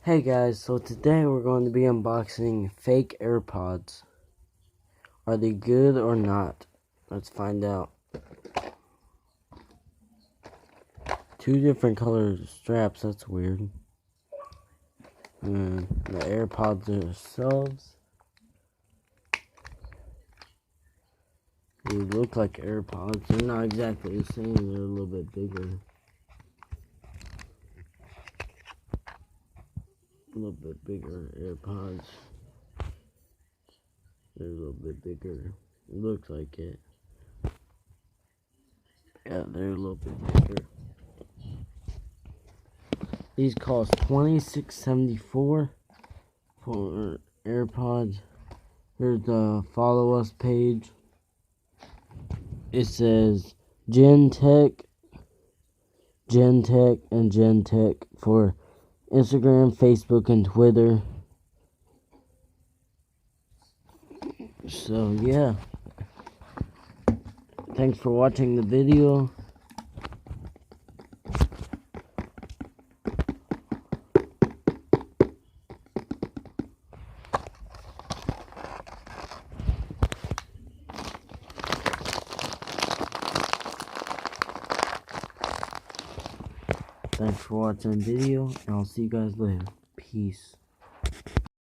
Hey guys, so today we're going to be unboxing fake AirPods. Are they good or not? Let's find out. Two different color straps, that's weird. And the AirPods themselves, they look like AirPods. They're not exactly the same, they're a little bit bigger. A little bit bigger AirPods. They're a little bit bigger. It looks like it. Yeah, they're a little bit bigger. These cost $26.74 for AirPods. Here's the follow us page. It says Gen Tech for Instagram, Facebook, and Twitter. So yeah, thanks for watching the video. Thanks for watching the video, and I'll see you guys later. Peace.